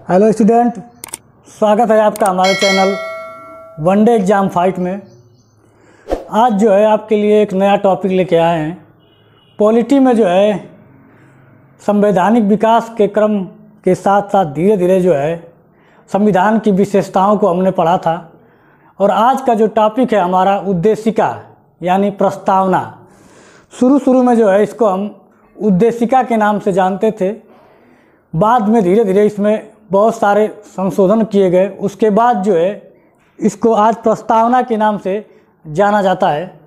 Hello student, स्वागत है आपका हमारे चैनल वनडे एग्ज़ाम फाइट में। आज जो है आपके लिए एक नया टॉपिक लेके आए हैं। पॉलिटी में जो है संवैधानिक विकास के क्रम के साथ साथ धीरे धीरे जो है संविधान की विशेषताओं को हमने पढ़ा था, और आज का जो टॉपिक है हमारा उद्देशिका यानी प्रस्तावना। शुरू में जो है इसको हम उद्देशिका के नाम से जानते थे, बाद में धीरे धीरे इसमें बहुत सारे संशोधन किए गए। उसके बाद जो है इसको आज प्रस्तावना के नाम से जाना जाता है।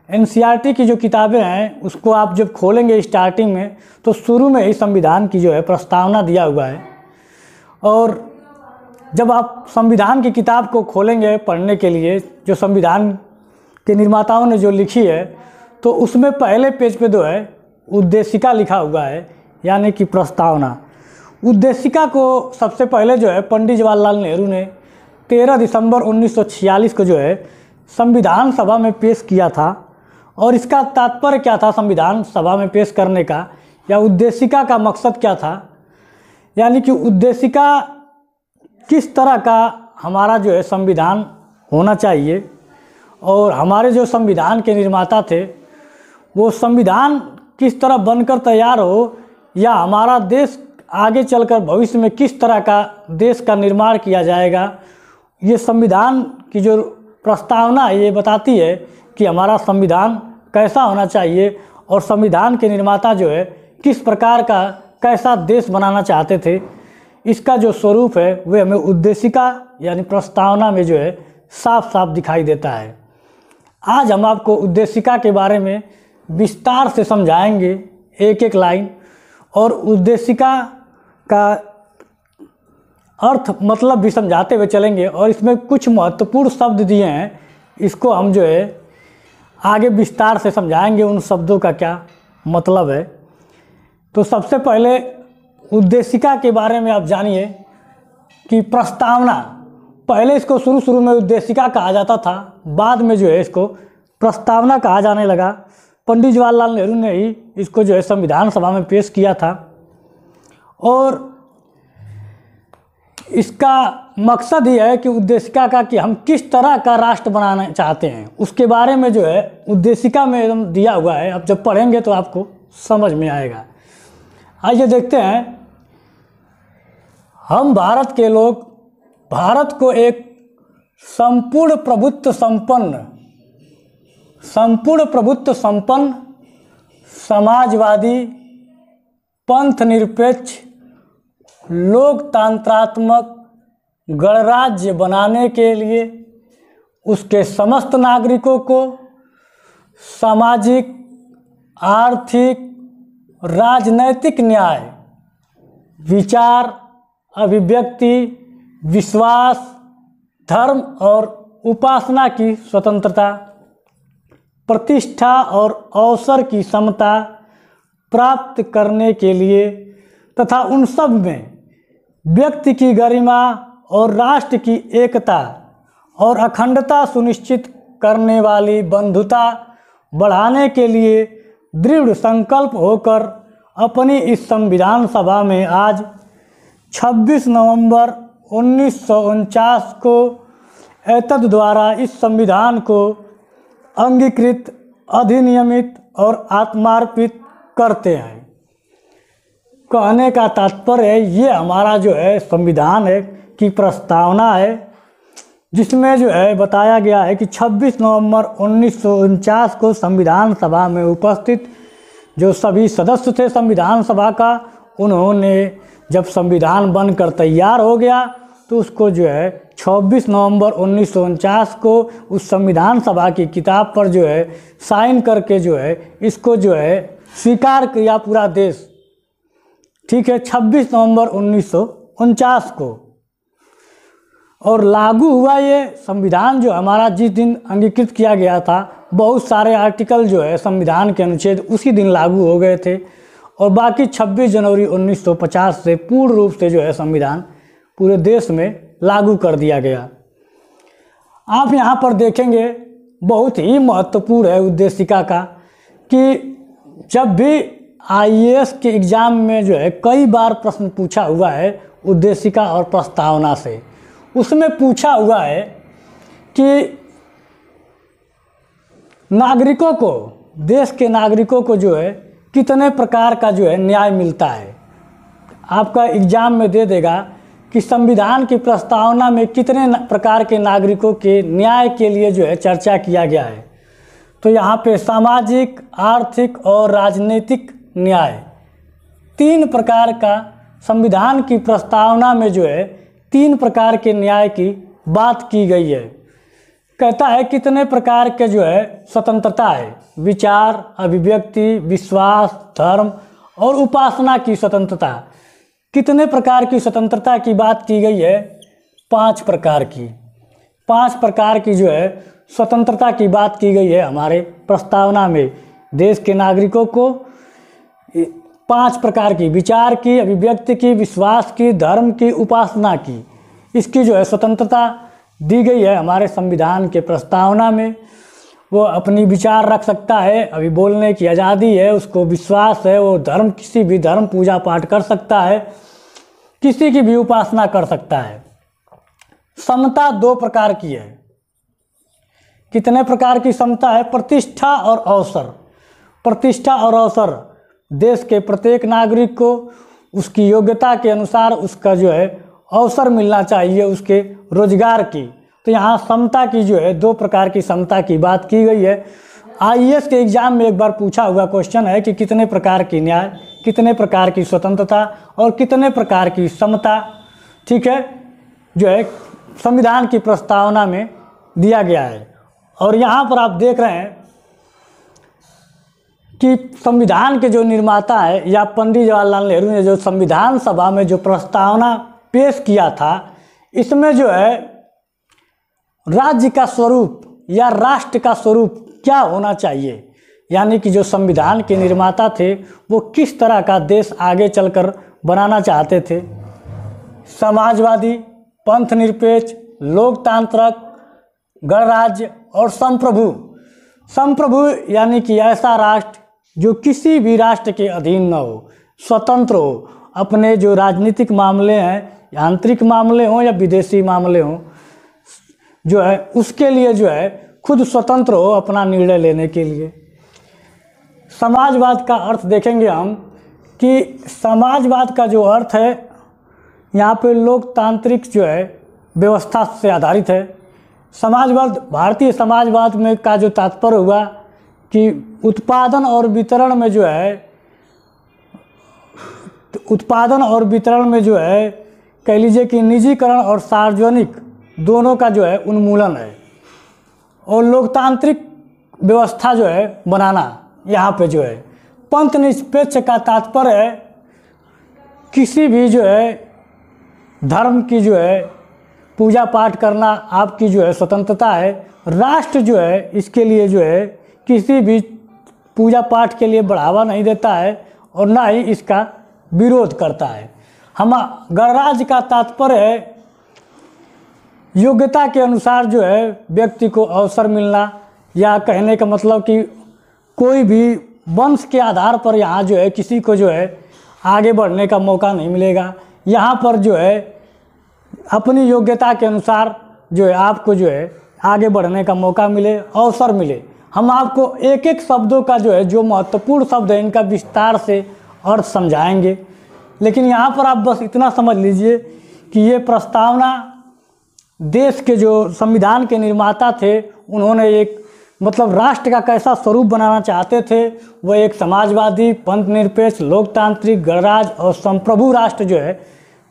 एनसीईआरटी की जो किताबें हैं उसको आप जब खोलेंगे स्टार्टिंग में तो शुरू में ही संविधान की जो है प्रस्तावना दिया हुआ है, और जब आप संविधान की किताब को खोलेंगे पढ़ने के लिए, जो संविधान के निर्माताओं ने जो लिखी है, तो उसमें पहले पेज पे जो है उद्देशिका लिखा हुआ है यानी कि प्रस्तावना। उद्देशिका को सबसे पहले जो है पंडित जवाहरलाल नेहरू ने 13 दिसंबर 1946 को जो है संविधान सभा में पेश किया था। और इसका तात्पर्य क्या था संविधान सभा में पेश करने का, या उद्देशिका का मकसद क्या था, यानी कि उद्देशिका किस तरह का हमारा जो है संविधान होना चाहिए, और हमारे जो संविधान के निर्माता थे वो संविधान किस तरह बनकर तैयार हो, या हमारा देश आगे चलकर भविष्य में किस तरह का देश का निर्माण किया जाएगा। ये संविधान की जो प्रस्तावना है ये बताती है कि हमारा संविधान कैसा होना चाहिए, और संविधान के निर्माता जो है किस प्रकार का कैसा देश बनाना चाहते थे। इसका जो स्वरूप है वह हमें उद्देशिका यानी प्रस्तावना में जो है साफ साफ दिखाई देता है। आज हम आपको उद्देशिका के बारे में विस्तार से समझाएंगे, एक एक लाइन, और उद्देशिका का अर्थ मतलब भी समझाते हुए चलेंगे। और इसमें कुछ महत्वपूर्ण शब्द दिए हैं, इसको हम जो है आगे विस्तार से समझाएंगे, उन शब्दों का क्या मतलब है। तो सबसे पहले उद्देशिका के बारे में आप जानिए कि प्रस्तावना, पहले इसको शुरू में उद्देशिका कहा जाता था, बाद में जो है इसको प्रस्तावना कहा जाने लगा। पंडित जवाहरलाल नेहरू ने ही इसको जो है संविधान सभा में पेश किया था, और इसका मकसद ये है कि उद्देशिका का कि हम किस तरह का राष्ट्र बनाना चाहते हैं, उसके बारे में जो है उद्देशिका में एकदम दिया हुआ है। अब जब पढ़ेंगे तो आपको समझ में आएगा। आइए देखते हैं। हम भारत के लोग भारत को एक संपूर्ण प्रभुत्व संपन्न समाजवादी पंथ निरपेक्ष लोकतंत्रात्मक गणराज्य बनाने के लिए उसके समस्त नागरिकों को सामाजिक, आर्थिक, राजनैतिक न्याय, विचार, अभिव्यक्ति, विश्वास, धर्म और उपासना की स्वतंत्रता, प्रतिष्ठा और अवसर की समता प्राप्त करने के लिए तथा उन सब में व्यक्ति की गरिमा और राष्ट्र की एकता और अखंडता सुनिश्चित करने वाली बंधुता बढ़ाने के लिए दृढ़ संकल्प होकर अपनी इस संविधान सभा में आज 26 नवंबर 1949 को एतद द्वारा इस संविधान को अंगीकृत, अधिनियमित और आत्मार्पित करते हैं। कहने का तात्पर्य है ये हमारा जो है संविधान है की प्रस्तावना है, जिसमें जो है बताया गया है कि 26 नवंबर 1949 को संविधान सभा में उपस्थित जो सभी सदस्य थे संविधान सभा का, उन्होंने जब संविधान बनकर तैयार हो गया तो उसको जो है 26 नवंबर 1949 को उस संविधान सभा की किताब पर जो है साइन करके जो है इसको जो है स्वीकार किया पूरा देश। ठीक है, 26 नवंबर 1949 को, और लागू हुआ ये संविधान जो हमारा जिस दिन अंगीकृत किया गया था। बहुत सारे आर्टिकल जो है संविधान के अनुच्छेद उसी दिन लागू हो गए थे, और बाकी 26 जनवरी 1950 से पूर्ण रूप से जो है संविधान पूरे देश में लागू कर दिया गया। आप यहाँ पर देखेंगे बहुत ही महत्वपूर्ण है उद्देशिका का, कि जब भी आईएएस के एग्ज़ाम में जो है कई बार प्रश्न पूछा हुआ है उद्देशिका और प्रस्तावना से। उसमें पूछा हुआ है कि नागरिकों को, देश के नागरिकों को जो है कितने प्रकार का जो है न्याय मिलता है। आपका एग्जाम में दे देगा कि संविधान की प्रस्तावना में कितने प्रकार के नागरिकों के न्याय के लिए जो है चर्चा किया गया है। तो यहाँ पे सामाजिक, आर्थिक और राजनीतिक न्याय, 3 प्रकार का संविधान की प्रस्तावना में जो है 3 प्रकार के न्याय की बात की गई है। कहता है कितने प्रकार के जो है स्वतंत्रता है, विचार, अभिव्यक्ति, विश्वास, धर्म और उपासना की स्वतंत्रता। कितने प्रकार की स्वतंत्रता की बात की गई है? 5 प्रकार की। 5 प्रकार की जो है स्वतंत्रता की बात की गई है हमारे प्रस्तावना में। देश के नागरिकों को 5 प्रकार की, विचार की, अभिव्यक्ति की, विश्वास की, धर्म की, उपासना की, इसकी जो है स्वतंत्रता दी गई है हमारे संविधान के प्रस्तावना में। वो अपनी विचार रख सकता है, अभी बोलने की आज़ादी है, उसको विश्वास है, वो धर्म, किसी भी धर्म पूजा पाठ कर सकता है, किसी की भी उपासना कर सकता है। समता 2 प्रकार की है। कितने प्रकार की समता है? प्रतिष्ठा और अवसर। प्रतिष्ठा और अवसर, देश के प्रत्येक नागरिक को उसकी योग्यता के अनुसार उसका जो है अवसर मिलना चाहिए, उसके रोजगार की। तो यहाँ समता की जो है 2 प्रकार की समता की बात की गई है। आईएएस के एग्जाम में एक बार पूछा हुआ क्वेश्चन है कि कितने प्रकार की न्याय, कितने प्रकार की स्वतंत्रता और कितने प्रकार की समता, ठीक है, जो है संविधान की प्रस्तावना में दिया गया है। और यहाँ पर आप देख रहे हैं कि संविधान के जो निर्माता है या पंडित जवाहरलाल नेहरू ने जो संविधान सभा में जो प्रस्तावना पेश किया था, इसमें जो है राज्य का स्वरूप या राष्ट्र का स्वरूप क्या होना चाहिए, यानी कि जो संविधान के निर्माता थे वो किस तरह का देश आगे चलकर बनाना चाहते थे। समाजवादी, पंथ निरपेक्ष, लोकतांत्रिक, गणराज्य और संप्रभु। संप्रभु यानी कि ऐसा राष्ट्र जो किसी भी राष्ट्र के अधीन न हो, स्वतंत्र हो, अपने जो राजनीतिक मामले हैं, आंतरिक मामले हों या विदेशी मामले हों, जो है उसके लिए जो है खुद स्वतंत्र हो अपना निर्णय लेने के लिए। समाजवाद का अर्थ देखेंगे हम कि समाजवाद का जो अर्थ है यहाँ पे लोकतांत्रिक जो है व्यवस्था से आधारित है। समाजवाद, भारतीय समाजवाद में का जो तात्पर्य हुआ कि उत्पादन और वितरण में जो है, उत्पादन और वितरण में जो है कह लीजिए कि निजीकरण और सार्वजनिक दोनों का जो है उन्मूलन है। और लोकतांत्रिक व्यवस्था जो है बनाना यहाँ पे जो है। पंथ निरपेक्ष का तात्पर्य है किसी भी जो है धर्म की जो है पूजा पाठ करना आपकी जो है स्वतंत्रता है। राष्ट्र जो है इसके लिए जो है किसी भी पूजा पाठ के लिए बढ़ावा नहीं देता है और ना ही इसका विरोध करता है। हम गणराज्य का तात्पर्य है योग्यता के अनुसार जो है व्यक्ति को अवसर मिलना, या कहने का मतलब कि कोई भी वंश के आधार पर यहाँ जो है किसी को जो है आगे बढ़ने का मौका नहीं मिलेगा। यहाँ पर जो है अपनी योग्यता के अनुसार जो है आपको जो है आगे बढ़ने का मौका मिले, अवसर मिले। हम आपको एक एक शब्दों का जो है जो महत्वपूर्ण शब्द है इनका विस्तार से अर्थ समझाएंगे, लेकिन यहाँ पर आप बस इतना समझ लीजिए कि ये प्रस्तावना देश के जो संविधान के निर्माता थे उन्होंने एक मतलब राष्ट्र का कैसा स्वरूप बनाना चाहते थे। वह एक समाजवादी, पंथ निरपेक्ष, लोकतांत्रिक, गणराज्य और संप्रभु राष्ट्र जो है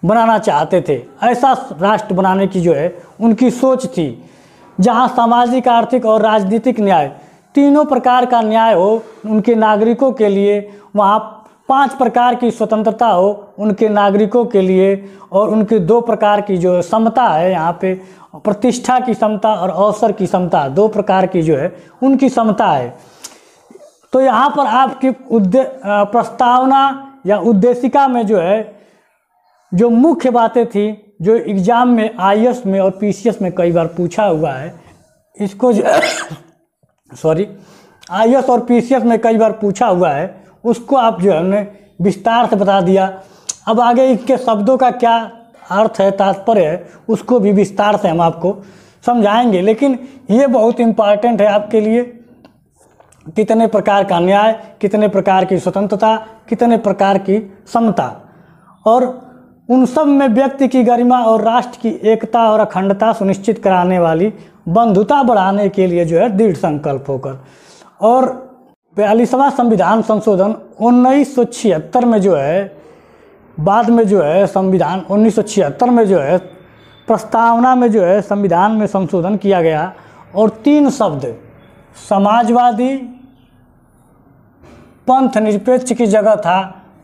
बनाना चाहते थे। ऐसा राष्ट्र बनाने की जो है उनकी सोच थी जहां सामाजिक, आर्थिक और राजनीतिक न्याय तीनों प्रकार का न्याय हो उनके नागरिकों के लिए, वहाँ 5 प्रकार की स्वतंत्रता हो उनके नागरिकों के लिए, और उनकी 2 प्रकार की जो समता है यहाँ पे प्रतिष्ठा की समता और अवसर की समता, 2 प्रकार की जो है उनकी समता है। तो यहाँ पर आपकी प्रस्तावना या उद्देशिका में जो है जो मुख्य बातें थी जो एग्ज़ाम में आईएएस में और पीसीएस में कई बार पूछा हुआ है, इसको आईएएस और पीसीएस में कई बार पूछा हुआ है, उसको आप जो है हमने विस्तार से बता दिया। अब आगे इसके शब्दों का क्या अर्थ है, तात्पर्य है, उसको भी विस्तार से हम आपको समझाएंगे। लेकिन ये बहुत इम्पॉर्टेंट है आपके लिए, कितने प्रकार का न्याय, कितने प्रकार की स्वतंत्रता, कितने प्रकार की समता, और उन सब में व्यक्ति की गरिमा और राष्ट्र की एकता और अखंडता सुनिश्चित कराने वाली बंधुता बढ़ाने के लिए जो है दृढ़ संकल्प होकर। और 42वां संविधान संशोधन 1976 में जो है, बाद में जो है संविधान 1976 में जो है प्रस्तावना में जो है संविधान में संशोधन किया गया, और 3 शब्द समाजवादी, पंथ निरपेक्ष की जगह था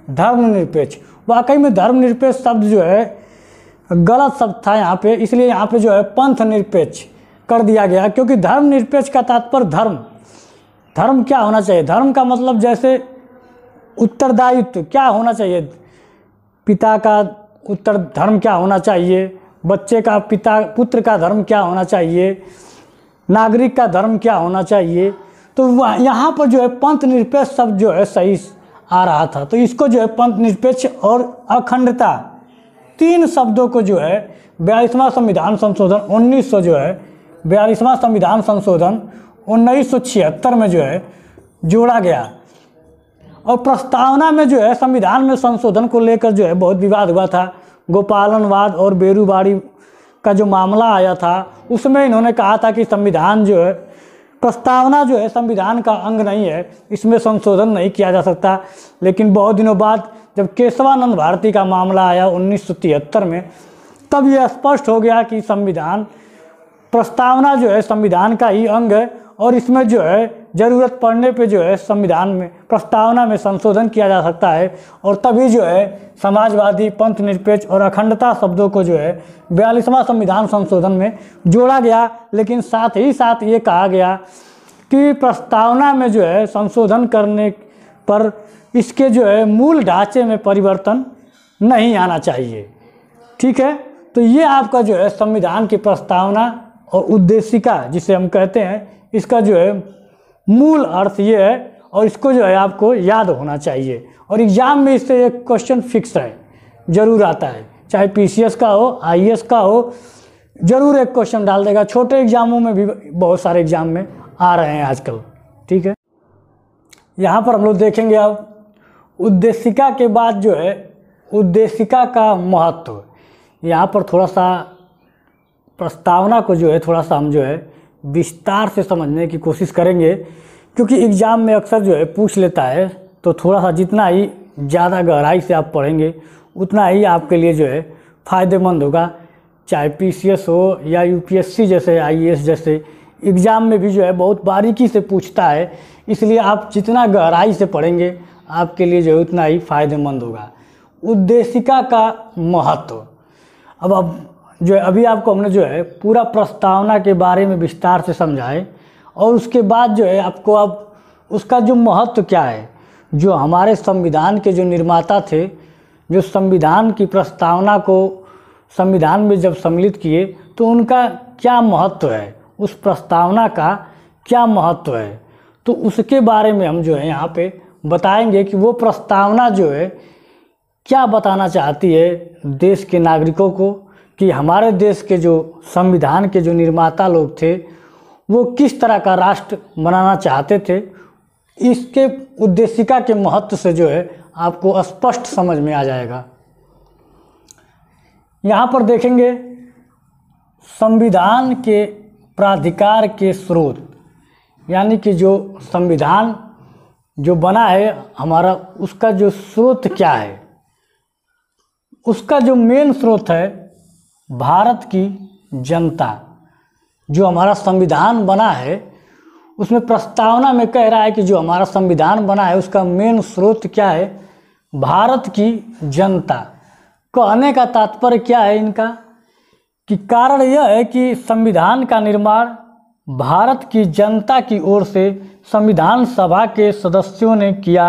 धर्मनिरपेक्ष। वाकई में धर्मनिरपेक्ष शब्द जो है गलत शब्द था यहाँ पे, इसलिए यहाँ पे जो है पंथ निरपेक्ष कर दिया गया, क्योंकि धर्मनिरपेक्ष का तात्पर्य धर्म क्या होना चाहिए। धर्म का मतलब जैसे उत्तरदायित्व क्या होना चाहिए, पिता का उत्तर धर्म क्या होना चाहिए, बच्चे का पुत्र का धर्म क्या होना चाहिए, नागरिक का धर्म क्या होना चाहिए। तो यहाँ पर जो है पंथ निरपेक्ष शब्द जो है सही आ रहा था, तो इसको जो है पंथ निरपेक्ष और अखंडता 3 शब्दों को जो है 42वां संविधान संशोधन 42वां संविधान संशोधन 1976 में जो है जोड़ा गया। और प्रस्तावना में जो है संविधान में संशोधन को लेकर जो है बहुत विवाद हुआ था। गोपालनवाद और बेरूबाड़ी का जो मामला आया था, उसमें इन्होंने कहा था कि संविधान जो है, प्रस्तावना जो है संविधान का अंग नहीं है, इसमें संशोधन नहीं किया जा सकता। लेकिन बहुत दिनों बाद जब केशवानंद भारती का मामला आया 1973 में, तब यह स्पष्ट हो गया कि संविधान प्रस्तावना जो है संविधान का ही अंग है, और इसमें जो है ज़रूरत पड़ने पे जो है संविधान में प्रस्तावना में संशोधन किया जा सकता है। और तभी जो है समाजवादी, पंथ निरपेक्ष और अखंडता शब्दों को जो है 42वां संविधान संशोधन में जोड़ा गया। लेकिन साथ ही साथ ये कहा गया कि प्रस्तावना में जो है संशोधन करने पर इसके जो है मूल ढांचे में परिवर्तन नहीं आना चाहिए। ठीक है, तो ये आपका जो है संविधान की प्रस्तावना और उद्देशिका जिसे हम कहते हैं, इसका जो है मूल अर्थ ये है, और इसको जो है आपको याद होना चाहिए। और एग्ज़ाम में इससे एक क्वेश्चन फिक्स है, ज़रूर आता है, चाहे पीसीएस का हो, आईएएस का हो, ज़रूर एक क्वेश्चन डाल देगा। छोटे एग्जामों में भी बहुत सारे एग्जाम में आ रहे हैं आजकल। ठीक है, यहाँ पर हम लोग देखेंगे अब उद्देशिका के बाद जो है उद्देशिका का महत्व। यहाँ पर थोड़ा सा प्रस्तावना को जो है थोड़ा सा हम जो है विस्तार से समझने की कोशिश करेंगे, क्योंकि एग्ज़ाम में अक्सर जो है पूछ लेता है। तो थोड़ा सा जितना ही ज़्यादा गहराई से आप पढ़ेंगे उतना ही आपके लिए जो है फ़ायदेमंद होगा। चाहे पीसीएस हो या यूपीएससी जैसे, आईएएस जैसे एग्ज़ाम में भी जो है बहुत बारीकी से पूछता है, इसलिए आप जितना गहराई से पढ़ेंगे आपके लिए जो है उतना ही फ़ायदेमंद होगा। उद्देशिका का महत्व, अब जो है अभी आपको हमने जो है पूरा प्रस्तावना के बारे में विस्तार से समझाए, और उसके बाद जो है आपको अब उसका जो महत्व क्या है, जो हमारे संविधान के जो निर्माता थे, जो संविधान की प्रस्तावना को संविधान में जब सम्मिलित किए तो उनका क्या महत्व है, उस प्रस्तावना का क्या महत्व है, तो उसके बारे में हम जो है यहाँ पे बताएंगे कि वो प्रस्तावना जो है क्या बताना चाहती है देश के नागरिकों को, कि हमारे देश के जो संविधान के जो निर्माता लोग थे वो किस तरह का राष्ट्र बनाना चाहते थे। इसके उद्देशिका के महत्व से जो है आपको स्पष्ट समझ में आ जाएगा। यहाँ पर देखेंगे संविधान के प्राधिकार के स्रोत, यानी कि जो संविधान जो बना है हमारा, उसका जो स्रोत क्या है। उसका जो मेन स्रोत है भारत की जनता। जो हमारा संविधान बना है उसमें प्रस्तावना में कह रहा है कि जो हमारा संविधान बना है उसका मेन स्रोत क्या है, भारत की जनता। कहने का तात्पर्य क्या है इनका, कि कारण यह है कि संविधान का निर्माण भारत की जनता की ओर से संविधान सभा के सदस्यों ने किया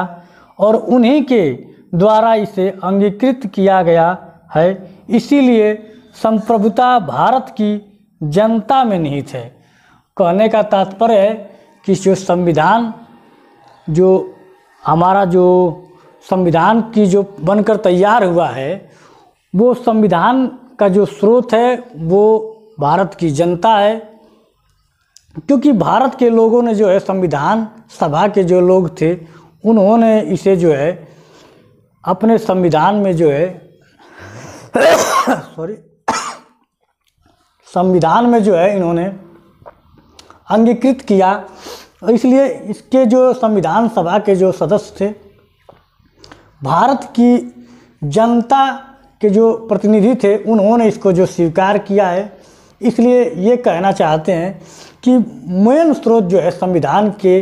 और उन्हीं के द्वारा इसे अंगीकृत किया गया है। इसीलिए संप्रभुता भारत की जनता में निहित है। कहने का तात्पर्य है कि जो संविधान, जो हमारा जो संविधान की जो बनकर तैयार हुआ है, वो संविधान का जो स्रोत है वो भारत की जनता है, क्योंकि भारत के लोगों ने जो है संविधान सभा के जो लोग थे उन्होंने इसे जो है अपने संविधान में जो है संविधान में जो है इन्होंने अंगीकृत किया। और इसलिए इसके जो संविधान सभा के जो सदस्य थे, भारत की जनता के जो प्रतिनिधि थे, उन्होंने इसको जो स्वीकार किया है। इसलिए ये कहना चाहते हैं कि मेन स्रोत जो है संविधान के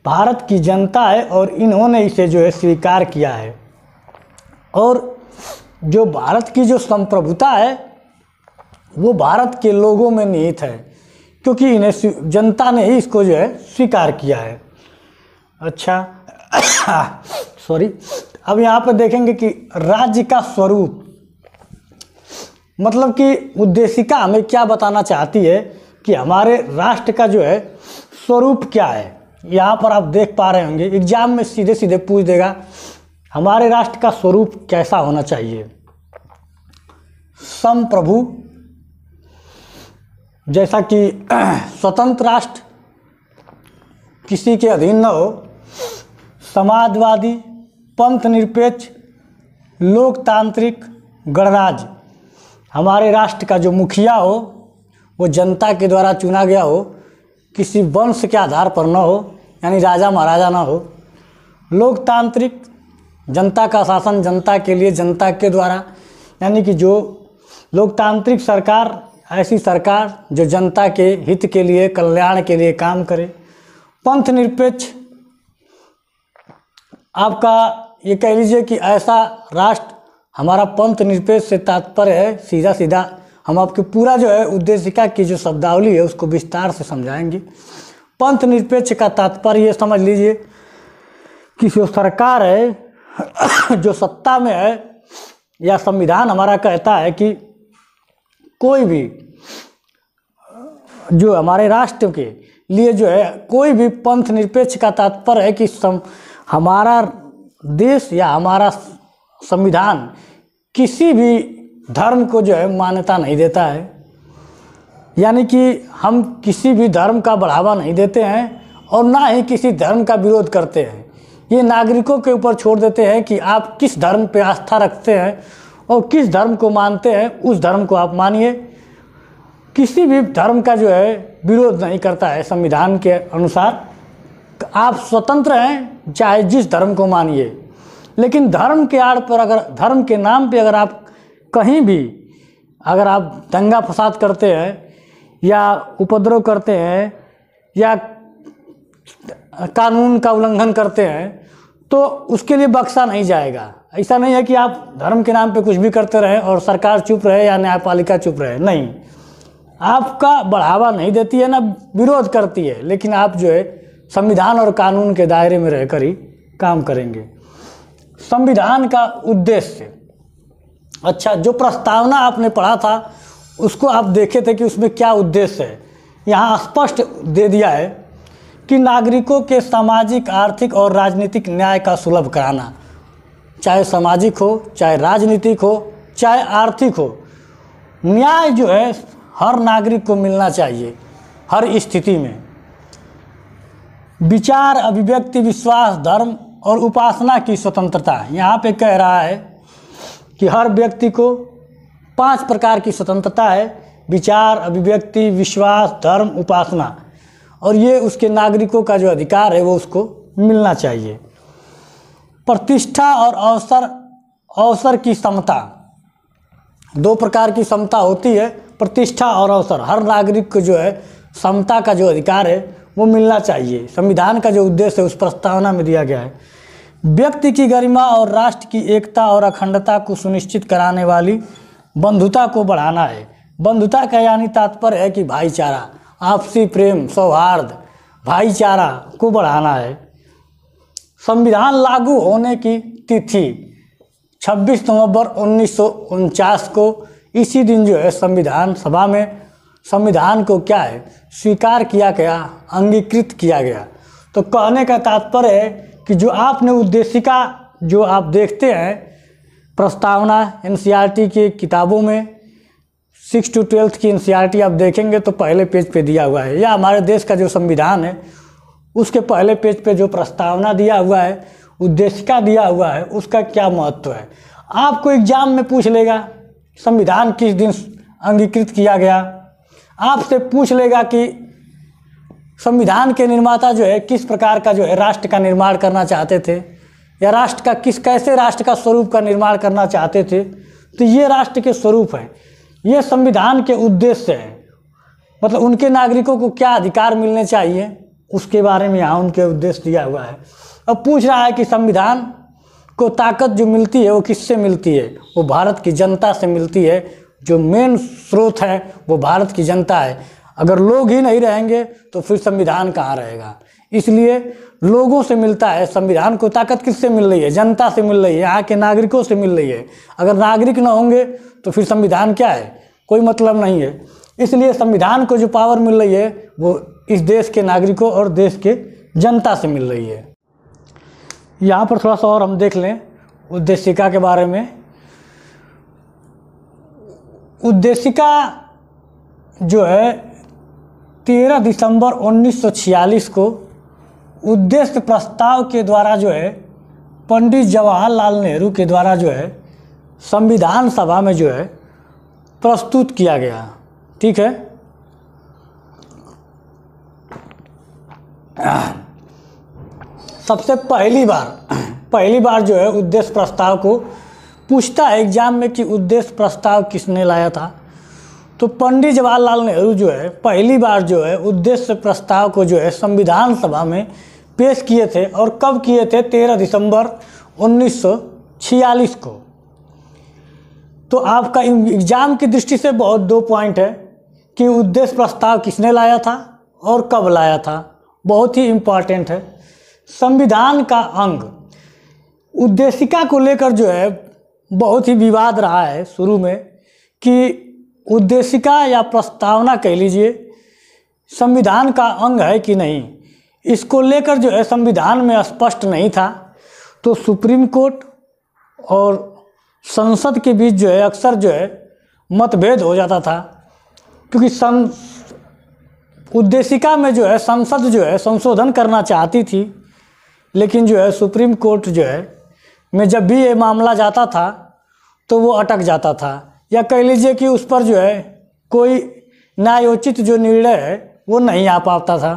भारत की जनता है और इन्होंने इसे जो है स्वीकार किया है। और जो भारत की जो संप्रभुता है वो भारत के लोगों में निहित है, क्योंकि इन्हें जनता ने ही इसको जो है स्वीकार किया है। अच्छा सॉरी, अब यहाँ पर देखेंगे कि राज्य का स्वरूप, मतलब कि उद्देशिका हमें क्या बताना चाहती है कि हमारे राष्ट्र का जो है स्वरूप क्या है। यहाँ पर आप देख पा रहे होंगे, एग्जाम में सीधे सीधे पूछ देगा हमारे राष्ट्र का स्वरूप कैसा होना चाहिए। संप्रभु, जैसा कि स्वतंत्र राष्ट्र, किसी के अधीन न हो, समाजवादी, पंथ निरपेक्ष, लोकतांत्रिक, गणराज्य। हमारे राष्ट्र का जो मुखिया हो वो जनता के द्वारा चुना गया हो, किसी वंश के आधार पर न हो, यानी राजा महाराजा न हो। लोकतांत्रिक, जनता का शासन जनता के लिए, जनता के द्वारा, यानी कि जो लोकतांत्रिक सरकार, ऐसी सरकार जो जनता के हित के लिए, कल्याण के लिए काम करे। पंथ निरपेक्ष, आपका ये कह लीजिए कि ऐसा राष्ट्र, हमारा पंथ निरपेक्ष से तात्पर्य है सीधा सीधा, हम आपके पूरा जो है उद्देशिका की जो शब्दावली है उसको विस्तार से समझाएंगे। पंथ निरपेक्ष का तात्पर्य ये समझ लीजिए कि जो सरकार है जो सत्ता में है, या संविधान हमारा कहता है कि कोई भी जो हमारे राष्ट्र के लिए जो है कोई भी पंथ निरपेक्ष का तात्पर्य है कि हमारा देश या हमारा संविधान किसी भी धर्म को जो है मान्यता नहीं देता है, यानी कि हम किसी भी धर्म का बढ़ावा नहीं देते हैं और ना ही किसी धर्म का विरोध करते हैं। ये नागरिकों के ऊपर छोड़ देते हैं कि आप किस धर्म पे आस्था रखते हैं और किस धर्म को मानते हैं, उस धर्म को आप मानिए। किसी भी धर्म का जो है विरोध नहीं करता है संविधान के अनुसार। आप स्वतंत्र हैं, चाहे जिस धर्म को मानिए, लेकिन धर्म के आड़ पर, अगर धर्म के नाम पे अगर आप कहीं भी अगर आप दंगा फसाद करते हैं या उपद्रव करते हैं या कानून का उल्लंघन करते हैं तो उसके लिए बख्शा नहीं जाएगा। ऐसा नहीं है कि आप धर्म के नाम पे कुछ भी करते रहें और सरकार चुप रहे या न्यायपालिका चुप रहे, नहीं। आपका बढ़ावा नहीं देती है, ना विरोध करती है, लेकिन आप जो है संविधान और कानून के दायरे में रहकर ही काम करेंगे। संविधान का उद्देश्य, अच्छा, जो प्रस्तावना आपने पढ़ा था उसको आप देखे थे कि उसमें क्या उद्देश्य है। यहाँ स्पष्ट दे दिया है कि नागरिकों के सामाजिक, आर्थिक और राजनीतिक न्याय का सुलभ कराना, चाहे सामाजिक हो, चाहे राजनीतिक हो, चाहे आर्थिक हो। न्याय जो है हर नागरिक को मिलना चाहिए हर स्थिति में। विचार, अभिव्यक्ति, विश्वास, धर्म और उपासना की स्वतंत्रता, यहाँ पे कह रहा है कि हर व्यक्ति को 5 प्रकार की स्वतंत्रता है: विचार, अभिव्यक्ति, विश्वास, धर्म, उपासना, और ये उसके नागरिकों का जो अधिकार है वो उसको मिलना चाहिए। प्रतिष्ठा और अवसर की समता, 2 प्रकार की समता होती है, प्रतिष्ठा और अवसर। हर नागरिक को जो है समता का जो अधिकार है वो मिलना चाहिए। संविधान का जो उद्देश्य है उस प्रस्तावना में दिया गया है। व्यक्ति की गरिमा और राष्ट्र की एकता और अखंडता को सुनिश्चित कराने वाली बंधुता को बढ़ाना है। बंधुता का यानी तात्पर्य है कि भाईचारा, आपसी प्रेम, सौहार्द, भाईचारा को बढ़ाना है। संविधान लागू होने की तिथि 26 नवंबर 1949 को, इसी दिन जो है संविधान सभा में संविधान को क्या है स्वीकार किया गया, अंगीकृत किया गया। तो कहने का तात्पर्य है कि जो आपने उद्देशिका जो आप देखते हैं प्रस्तावना एनसीईआरटी की किताबों में, 6 to 12 की NCERT आप देखेंगे तो पहले पेज पे दिया हुआ है, या हमारे देश का जो संविधान है उसके पहले पेज पे जो प्रस्तावना दिया हुआ है, उद्देशिका दिया हुआ है, उसका क्या महत्व है। आपको एग्जाम में पूछ लेगा संविधान किस दिन अंगीकृत किया गया, आपसे पूछ लेगा कि संविधान के निर्माता जो है किस प्रकार का जो है राष्ट्र का निर्माण करना चाहते थे, या राष्ट्र का कैसे राष्ट्र का स्वरूप का निर्माण करना चाहते थे। तो ये राष्ट्र के स्वरूप है, ये संविधान के उद्देश्य है, मतलब उनके नागरिकों को क्या अधिकार मिलने चाहिए उसके बारे में यहाँ उनके उद्देश्य दिया हुआ है। अब पूछ रहा है कि संविधान को ताकत जो मिलती है वो किससे मिलती है, वो भारत की जनता से मिलती है। जो मेन स्रोत है वो भारत की जनता है। अगर लोग ही नहीं रहेंगे तो फिर संविधान कहाँ रहेगा। इसलिए लोगों से मिलता है संविधान को ताकत। किससे मिल रही है? जनता से मिल रही है, यहाँ के नागरिकों से मिल रही है। अगर नागरिक ना होंगे तो फिर संविधान क्या है, कोई मतलब नहीं है। इसलिए संविधान को जो पावर मिल रही है वो इस देश के नागरिकों और देश के जनता से मिल रही है। यहाँ पर थोड़ा सा और हम देख लें उद्देशिका के बारे में। उद्देशिका जो है 13 दिसंबर 1946 को उद्देश्य प्रस्ताव के द्वारा जो है पंडित जवाहरलाल नेहरू के द्वारा जो है संविधान सभा में जो है प्रस्तुत किया गया। ठीक है, सबसे पहली बार जो है उद्देश्य प्रस्ताव को पूछता है एग्जाम में कि उद्देश्य प्रस्ताव किसने लाया था। तो पंडित जवाहरलाल नेहरू जो है पहली बार जो है उद्देश्य प्रस्ताव को जो है संविधान सभा में पेश किए थे। और कब किए थे? 13 दिसंबर 1946 को। तो आपका एग्जाम की दृष्टि से बहुत 2 पॉइंट है कि उद्देश्य प्रस्ताव किसने लाया था और कब लाया था, बहुत ही इम्पॉर्टेंट है। संविधान का अंग उद्देशिका को लेकर जो है बहुत ही विवाद रहा है शुरू में कि उद्देशिका या प्रस्तावना कह लीजिए संविधान का अंग है कि नहीं। इसको लेकर जो है संविधान में स्पष्ट नहीं था। तो सुप्रीम कोर्ट और संसद के बीच जो है अक्सर जो है मतभेद हो जाता था, क्योंकि उद्देशिका में जो है संसद जो है संशोधन करना चाहती थी, लेकिन जो है सुप्रीम कोर्ट जो है में जब भी ये मामला जाता था तो वो अटक जाता था, या कह लीजिए कि उस पर जो है कोई न्यायोचित जो निर्णय है वो नहीं आ पाता था।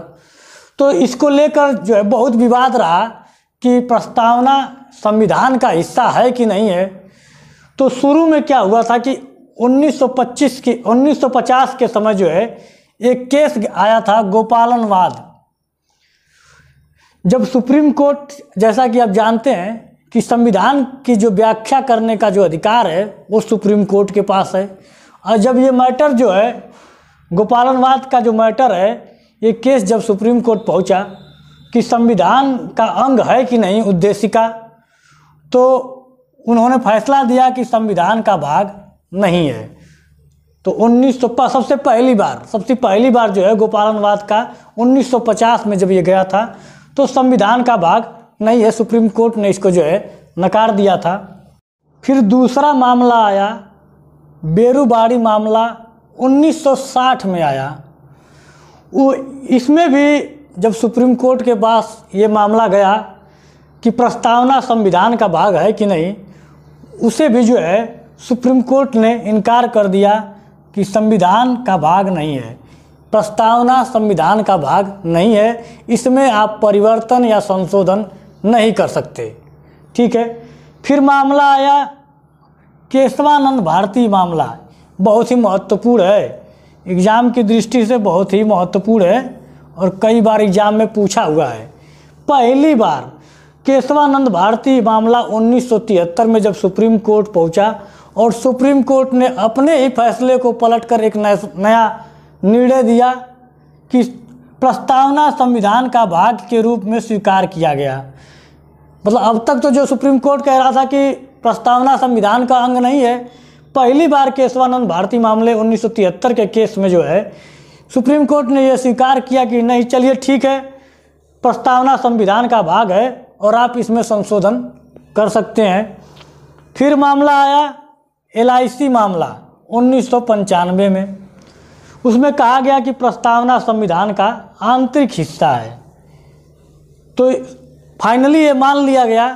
तो इसको लेकर जो है बहुत विवाद रहा कि प्रस्तावना संविधान का हिस्सा है कि नहीं है। तो शुरू में क्या हुआ था कि 1950 के समय जो है एक केस आया था गोपालनवाद। जब सुप्रीम कोर्ट, जैसा कि आप जानते हैं कि संविधान की जो व्याख्या करने का जो अधिकार है वो सुप्रीम कोर्ट के पास है। और जब ये मैटर जो है गोपालनवाद का जो मैटर है, ये केस जब सुप्रीम कोर्ट पहुंचा कि संविधान का अंग है कि नहीं उद्देशिका, तो उन्होंने फैसला दिया कि संविधान का भाग नहीं है। तो सबसे पहली बार जो है गोपालनवाद का 1950 में जब ये गया था तो संविधान का भाग नहीं है, सुप्रीम कोर्ट ने इसको जो है नकार दिया था। फिर दूसरा मामला आया, बेरुबाड़ी मामला 1960 में आया। वो इसमें भी जब सुप्रीम कोर्ट के पास ये मामला गया कि प्रस्तावना संविधान का भाग है कि नहीं, उसे भी जो है सुप्रीम कोर्ट ने इनकार कर दिया कि संविधान का भाग नहीं है, प्रस्तावना संविधान का भाग नहीं है, इसमें आप परिवर्तन या संशोधन नहीं कर सकते। ठीक है, फिर मामला आया केशवानंद भारती मामला, बहुत ही महत्वपूर्ण है, एग्ज़ाम की दृष्टि से बहुत ही महत्वपूर्ण है और कई बार एग्ज़ाम में पूछा हुआ है। पहली बार केशवानंद भारती मामला 1973 में जब सुप्रीम कोर्ट पहुंचा और सुप्रीम कोर्ट ने अपने ही फैसले को पलटकर एक नया निर्णय दिया कि प्रस्तावना संविधान का भाग के रूप में स्वीकार किया गया। मतलब अब तक तो जो सुप्रीम कोर्ट कह रहा था कि प्रस्तावना संविधान का अंग नहीं है, पहली बार केशवानंद भारती मामले 1973 के केस में जो है सुप्रीम कोर्ट ने यह स्वीकार किया कि नहीं, चलिए ठीक है, प्रस्तावना संविधान का भाग है और आप इसमें संशोधन कर सकते हैं। फिर मामला आया LIC मामला 1995 में। उसमें कहा गया कि प्रस्तावना संविधान का आंतरिक हिस्सा है। तो फाइनली ये मान लिया गया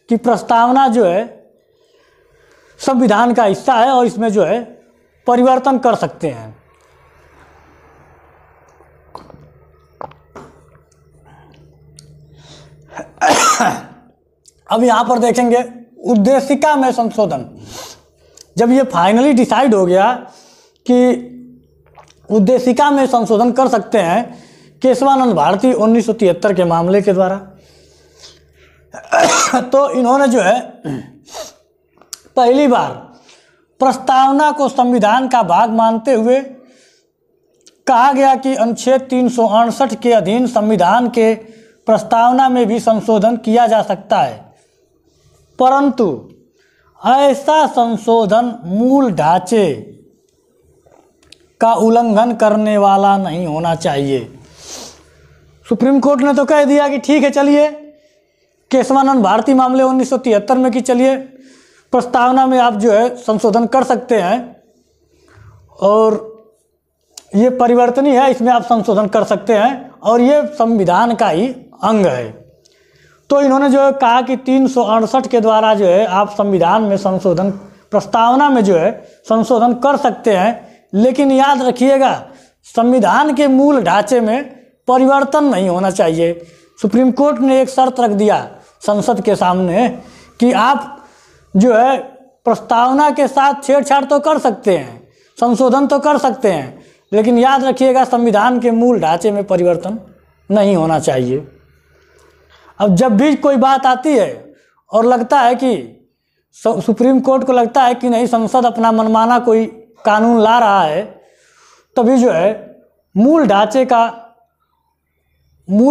कि प्रस्तावना जो है संविधान का हिस्सा है और इसमें जो है परिवर्तन कर सकते हैं। अब यहाँ पर देखेंगे उद्देशिका में संशोधन। जब ये फाइनली डिसाइड हो गया कि उद्देशिका में संशोधन कर सकते हैं केशवानंद भारती 1973 के मामले के द्वारा, तो इन्होंने जो है पहली बार प्रस्तावना को संविधान का भाग मानते हुए कहा गया कि अनुच्छेद 368 के अधीन संविधान के प्रस्तावना में भी संशोधन किया जा सकता है, परंतु ऐसा संशोधन मूल ढांचे का उल्लंघन करने वाला नहीं होना चाहिए। सुप्रीम कोर्ट ने तो कह दिया कि ठीक है, चलिए केशवानंद भारती मामले 1973 में कि चलिए प्रस्तावना में आप जो है संशोधन कर सकते हैं और ये परिवर्तनीय है, इसमें आप संशोधन कर सकते हैं और ये संविधान का ही अंग है। तो इन्होंने जो है कहा कि 368 के द्वारा जो है आप संविधान में संशोधन, प्रस्तावना में जो है संशोधन कर सकते हैं, लेकिन याद रखिएगा संविधान के मूल ढांचे में परिवर्तन नहीं होना चाहिए। सुप्रीम कोर्ट ने एक शर्त रख दिया संसद के सामने कि आप जो है प्रस्तावना के साथ छेड़छाड़ तो कर सकते हैं, संशोधन तो कर सकते हैं, लेकिन याद रखिएगा संविधान के मूल ढांचे में परिवर्तन नहीं होना चाहिए। अब जब भी कोई बात आती है और लगता है कि सुप्रीम कोर्ट को लगता है कि नहीं संसद अपना मनमाना कोई कानून ला रहा है, तभी जो है मूल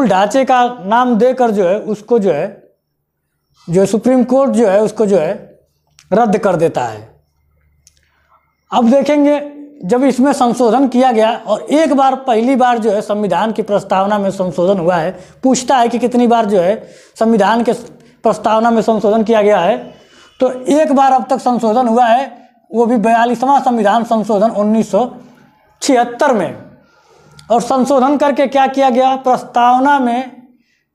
ढांचे का नाम देकर जो है उसको जो है सुप्रीम कोर्ट जो है उसको जो है रद्द कर देता है। अब देखेंगे जब इसमें संशोधन किया गया और एक बार पहली बार जो है संविधान की प्रस्तावना में संशोधन हुआ है, पूछता है कि कितनी बार जो है संविधान के प्रस्तावना में संशोधन किया गया है, तो एक बार अब तक संशोधन हुआ है, वो भी 42वां संविधान संशोधन 1976 में। और संशोधन करके क्या किया गया, प्रस्तावना में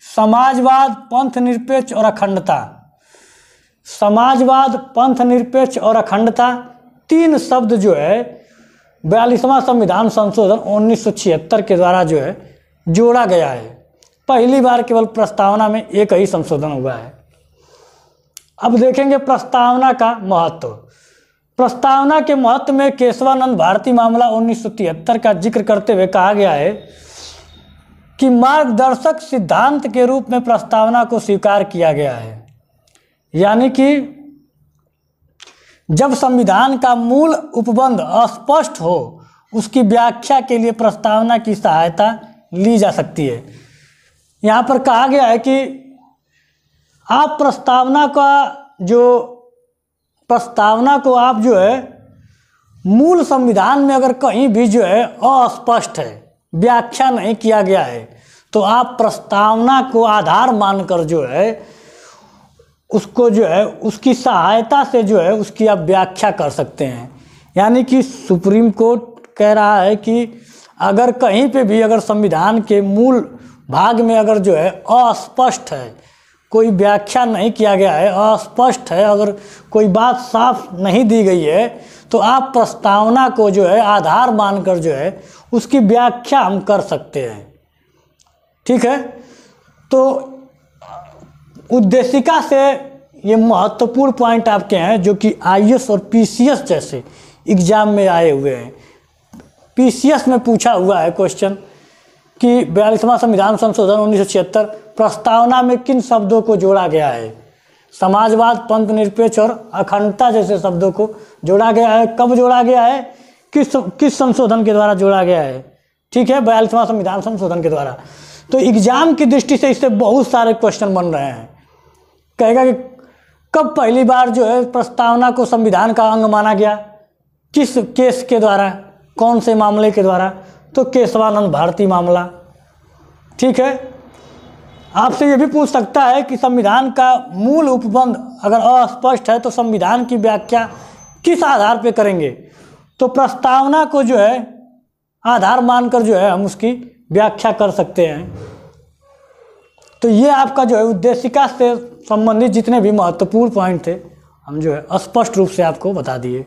समाजवाद, पंथ निरपेक्ष और अखंडता, समाजवाद, पंथ निरपेक्ष और अखंडता 3 शब्द जो है 42वां संविधान संशोधन 1976 के द्वारा जो है जोड़ा गया है। पहली बार केवल प्रस्तावना में एक ही संशोधन हुआ है। अब देखेंगे प्रस्तावना का महत्व। प्रस्तावना के महत्व में केशवानंद भारती मामला 1973 का जिक्र करते हुए कहा गया है कि मार्गदर्शक सिद्धांत के रूप में प्रस्तावना को स्वीकार किया गया है, यानी कि जब संविधान का मूल उपबंध अस्पष्ट हो उसकी व्याख्या के लिए प्रस्तावना की सहायता ली जा सकती है। यहाँ पर कहा गया है कि आप प्रस्तावना को आप जो है मूल संविधान में अगर कहीं भी जो है अस्पष्ट है, व्याख्या नहीं किया गया है, तो आप प्रस्तावना को आधार मानकर जो है उसको जो है उसकी सहायता से जो है उसकी आप व्याख्या कर सकते हैं। यानी कि सुप्रीम कोर्ट कह रहा है कि अगर कहीं पे भी अगर संविधान के मूल भाग में अगर जो है अस्पष्ट है, कोई व्याख्या नहीं किया गया है, अस्पष्ट है, अगर कोई बात साफ नहीं दी गई है, तो आप प्रस्तावना को जो है आधार मानकर जो है उसकी व्याख्या हम कर सकते हैं। ठीक है, तो उद्देशिका से ये महत्वपूर्ण पॉइंट आपके हैं जो कि आईएएस और पीसीएस जैसे एग्जाम में आए हुए हैं। पीसीएस में पूछा हुआ है क्वेश्चन कि 42वां संविधान संशोधन 1976 प्रस्तावना में किन शब्दों को जोड़ा गया है। समाजवाद, पंथ निरपेक्ष और अखंडता जैसे शब्दों को जोड़ा गया है। कब जोड़ा गया है, किस संशोधन के द्वारा जोड़ा गया है। ठीक है, 42वां संविधान संशोधन के द्वारा। तो एग्जाम की दृष्टि से इससे बहुत सारे क्वेश्चन बन रहे हैं। कहेगा कि कब पहली बार जो है प्रस्तावना को संविधान का अंग माना गया, किस केस के द्वारा, कौन से मामले के द्वारा, तो केशवानंद भारती मामला। ठीक है, आपसे ये भी पूछ सकता है कि संविधान का मूल उपबंध अगर अस्पष्ट है तो संविधान की व्याख्या किस आधार पे करेंगे, तो प्रस्तावना को जो है आधार मानकर जो है हम उसकी व्याख्या कर सकते हैं। तो ये आपका जो है उद्देशिका से संबंधित जितने भी महत्वपूर्ण पॉइंट थे हम जो है स्पष्ट रूप से आपको बता दिए।